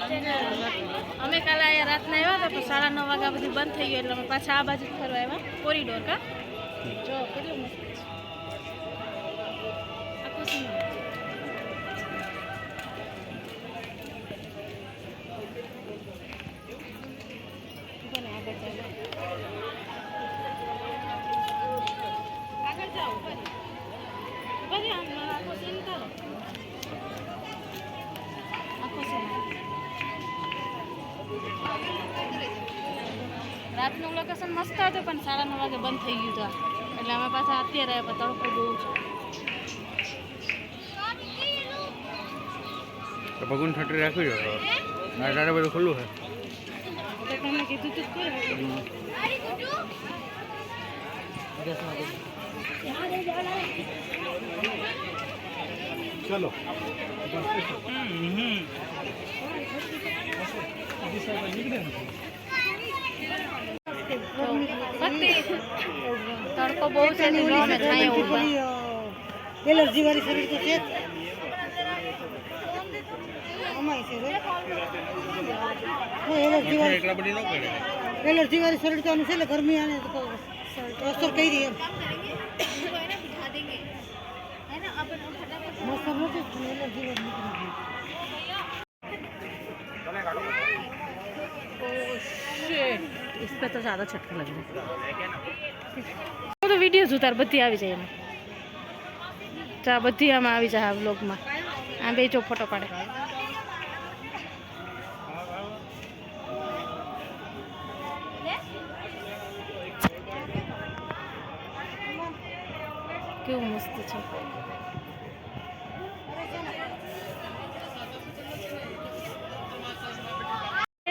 અમે કાલે અહીંયા રાતના આવ્યા હતા પણ 9:30 વાગ્યા બધી બંધ થઈ ગયું એટલે અમે પાછા આ બાજુ ફરવા આવ્યા કોરિડોર કા જો કેટલું મસ્ત છે આખું સિનેમા આગળ જાઓ બધી આખો સીન કરો આખો સીન રાતનું લોકેશન મસ્ત હતું પણ 9:30 વાગે બંધ થઈ ગયું હતું એટલે અમે પાછા અત્યારે આવ્યા તડકો બહુ છે ભગવાન છત્રી રાખવી જોઈએ દાદા બધું ખુલ્લું છે તો તમને કીધું તું ચલો તડકો બહુ છે એલર્જી વાળી શરીર તો છે એલર્જી વાળી શરીર તો આનું છે એટલે ગરમી આને અસર કરી રહી એમ મોસમ નથી એલર્જી વાળી इस पे तो ज़्यादा छटके लग रहे वो तो वीडियोज उतार बत्ती आ जाए एम चा बत्ती आम आ जाए व्लॉग में आ बे जो फोटो पाड़े केवुं मस्त छे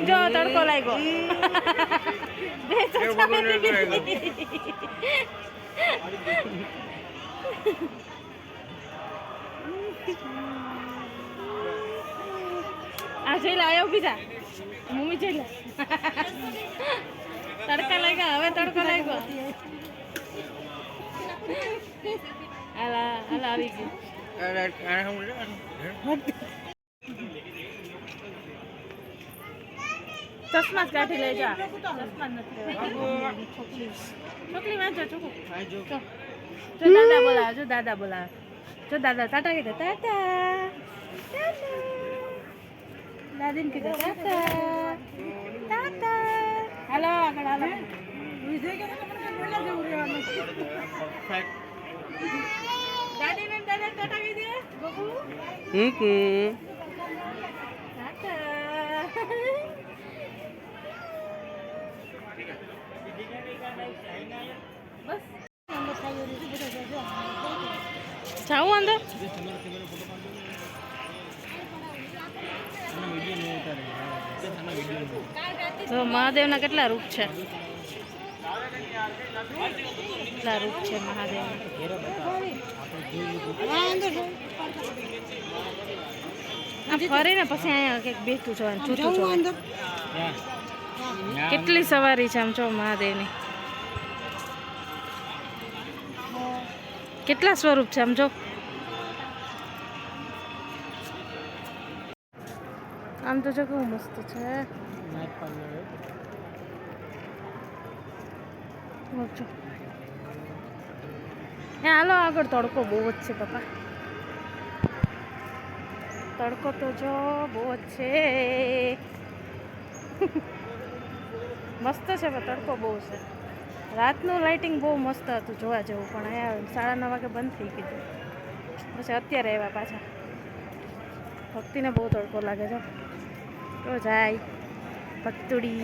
जो तड़को लागो आ જોઈ આયો બીજા મમ્મી જોઈ લે તડકા લાગ્યા હવે તડકો લાગ્યો આલા આલા આવી ગઈ ચશ્મા જ કાઢી લેજો ચશ્મા જ નથી છોકરી વાંચો છોકરી જો દાદા બોલાવે જો દાદા બોલાવે જો દાદા ટાટા કીધે ટાટા દાદીને કીધે ટાટા ટાટા હાલો આગળ હાલો દાદીને દાદા ટાટા કીધે બબુ જાઉં અંદર તો મહાદેવના કેટલા રૂપ છે કેટલા રૂપ છે મહાદેવ ફરે ને પછી અહીંયા કંઈક બેઠું જોવાનું છૂટું જોવાનું કેટલી સવારી છે આમ જો મહાદેવની કેટલા સ્વરૂપ છે આમ જો આમ તો જો કેવું મસ્ત છે હાલો આગળ તડકો બહુ જ છે પપ્પા તડકો તો જો બહુ જ છે મસ્ત છે પણ તડકો બહુ છે રાતનું લાઇટિંગ બહુ મસ્ત હતું જોવા જેવું પણ અહીંયા 9:30 વાગે બંધ થઈ ગયું પછી અત્યારે આવ્યા પાછા ભક્તિને બહુ તડકો લાગે છે તો જાય ભક્તુડી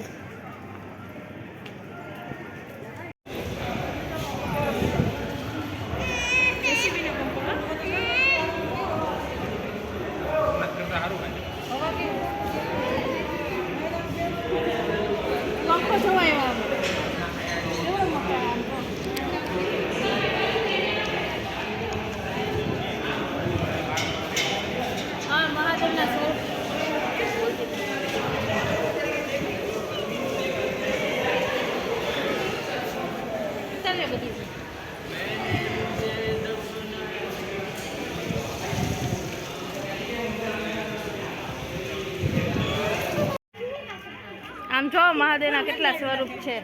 આમ જો મહાદેવના કેટલા સ્વરૂપ છે.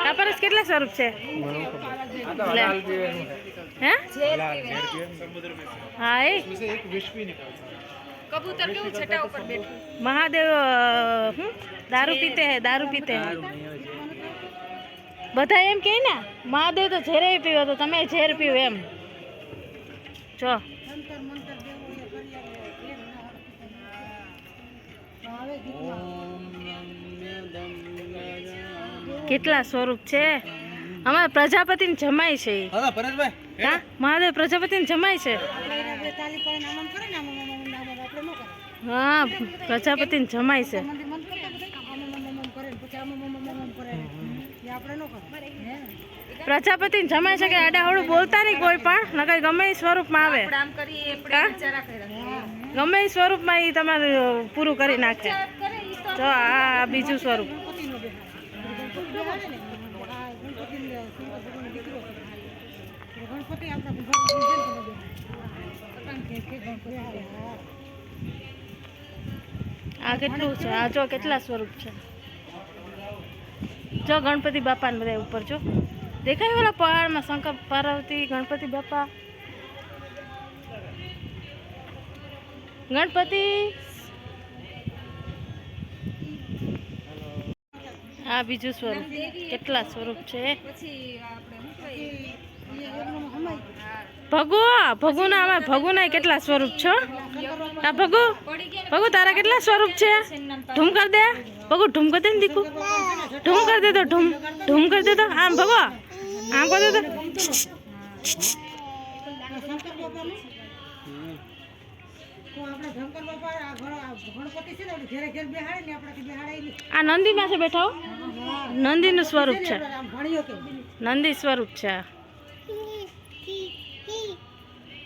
આ પરસ કેટલા સ્વરૂપ છે? લે. હે? હા એ કબૂતર કેવું છટા ઉપર બેઠું. મહાદેવ દારૂ પીતે હે, દારૂ પીતે હે. બધા એમ કહે ને મહાદેવ તો ઝેરે પીવો, તો તમે ઝેર પીવો એમ. જો મંતર મંતર દેવો એ કરી આવે ગીતમાં કેટલા સ્વરૂપ છે. અમારા પ્રજાપતિને જમાય છે ઈ. હા પરેશભાઈ હા મહાદેવ પ્રજાપતિને જમાય છે. આપણે તાલી પાડીને આમ કરે ને આમ આપણે ન કરે. હા પ્રજાપતિને જમાય છે. મંદિર મંદ કરતા બધા આમ કરે ને પછી આમ કરે એ આપણે ન કરે. હે પ્રજાપતિને જમાય છે કે આડાહળું બોલતા નહીં કોઈ પણ, નકર ગમે એ સ્વરૂપમાં આવે. આપણે આમ કરીએ આપણે હા? વિચારા કર્યા. ગમે એ સ્વરૂપમાં એ તમારે પૂરું કરી નાખે. જો આ બીજું સ્વરૂપ. ગણપતિનો બેહાડે ને આ ગણપતિને શંકર ભગવાનનો દીકરો છે. ગણપતિ આપણા ભગવાન કે ગણપતિ આવે. આ કેટલું છે, આ જો કેટલા સ્વરૂપ છે. જો ગણપતિ બાપાને બધા ઉપર જો દેખાય ઓલા પહાડમાં શંકર પાર્વતી ગણપતિ બાપા. ગણપતિ આ બીજું સ્વરૂપ. કેટલા સ્વરૂપ છે. પછી આપણે શું કહીએ? ભગુ ભગુના આમાં ભગુના કેટલા સ્વરૂપ છે. આ ભગુ ભગુ તારા કેટલા સ્વરૂપ છે. ઢૂમ કર દે ભગુ, ઢૂમ કર દે ને દીકુ, ઢૂમ કર દે તો ઢૂમ ઢૂમ કર દે તો. આમ ભગો આમ કર દે તો. શંકર બાપાનું તો આપણે શંકર બાપા આ ગણપતિ છે ને આપણે ઘેરે ઘેર બેહાડે ને આપણાથી બેહાડે નહીં. આ નંદી પાસે બેઠા હો. નંદીનું સ્વરૂપ છે. આમ ભણ્યો કે નંદી સ્વરૂપ છે આ.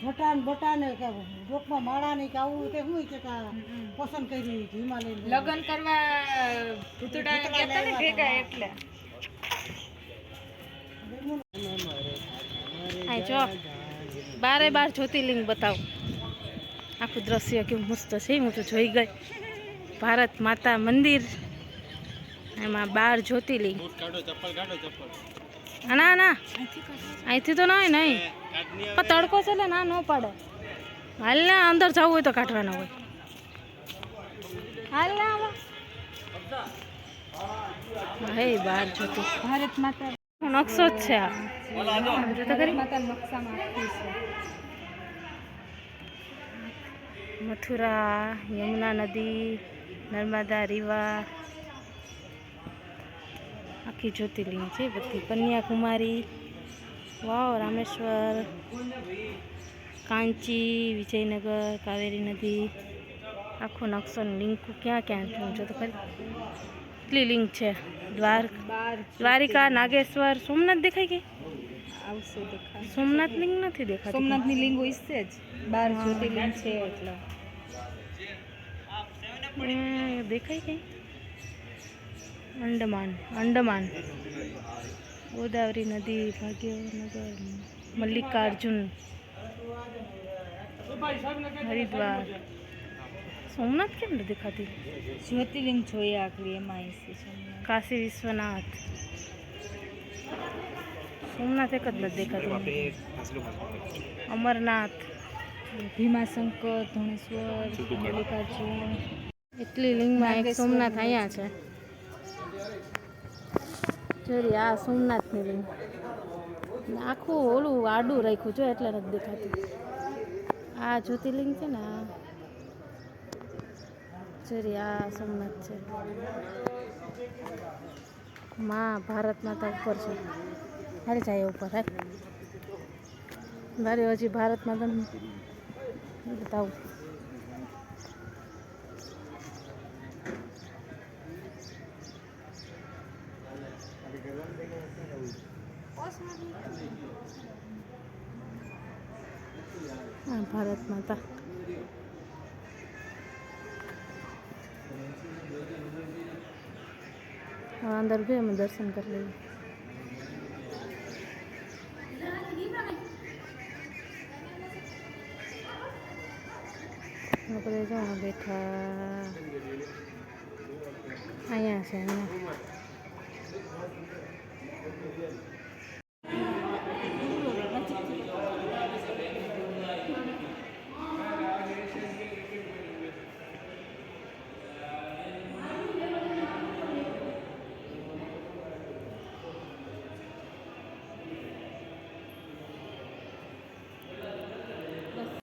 ભટાન બટાને કે ડોકમાં માળા નહીં કે આવું તે શું છે કે પસંદ કરી હિમાલય લગ્ન કરવા ભૂતડા ગયા હતા ને ભેગા એટલે. આ જો 12 જ્યોતિર્લિંગ બતાવું. આખું દ્રશ્ય કેવું મસ્ત છે. હું તો જોઈ ગઈ. ભારત માતા મંદિર, એમાં 12 જ્યોતિર્લિંગ. ના ના અહીંથી તો નહીં નહીં પણ તડકો છે એટલે ના ન પાડે. હાલ ને અંદર જવું હોય તો કાઢવાના હોય. હાલ ને આમાં હે 12 જ્યોતિ ભારત માતા નકશો જ છે આ. જો તો ખરી. માતા નકશામાં આખી છે. મથુરા, યમુના નદી, નર્મદા રિવર, આખી જ્યોતિર્લિંગ છે બધી. કન્યાકુમારી, વાવ, રામેશ્વર, કાંચી, વિજયનગર, કાવેરી નદી. આખો નકશો લિંક ક્યાં ક્યાં જો તો ખરી. કેટલી લિંક છે. દ્વારિકા, નાગેશ્વર, સોમનાથ દેખાય કે આવશે દેખાય. સોમનાથ લિંક નથી દેખાતી. સોમનાથની લિંગ હોય છે જ. 12 જ્યોતિર્લિંગ છે એટલે. દેખાય કઈ. અંડમાન, અંડમાન, ગોદાવરી નદી, ભાગ્યનગર, મલ્લિકાર્જુન, હરિદ્વાર. સોમનાથ કેમ નથી દેખાતી. જ્યોતિર્લિંગ જોઈએ આખરી એમાં આવી છે સોમનાથ. કાશી વિશ્વનાથ. સોમનાથ એક જ નથી દેખાતી. અમરનાથ, ભીમાશંકર, ધોણેશ્વર, મલ્લિકાર્જુન. એટલી લિંગમાં એક સોમનાથ અહીંયા છે. જોરી આ સોમનાથની લિંગ. આખું ઓલું આડું રાખ્યું જો એટલે નથી દેખાતું. આ જ્યોતિર્લિંગ છે ને આ. જોરી આ સોમનાથ છે. માં ભારત માતા ઉપર છે. હારે જાય ઉપર. હે મારે હજી ભારત માતા બતાવું. હા ભારત માતા. હવે અંદર ગયો અમે દર્શન કરી લઈએ. આપણે જો બેઠા અહીંયા છે અહીંયા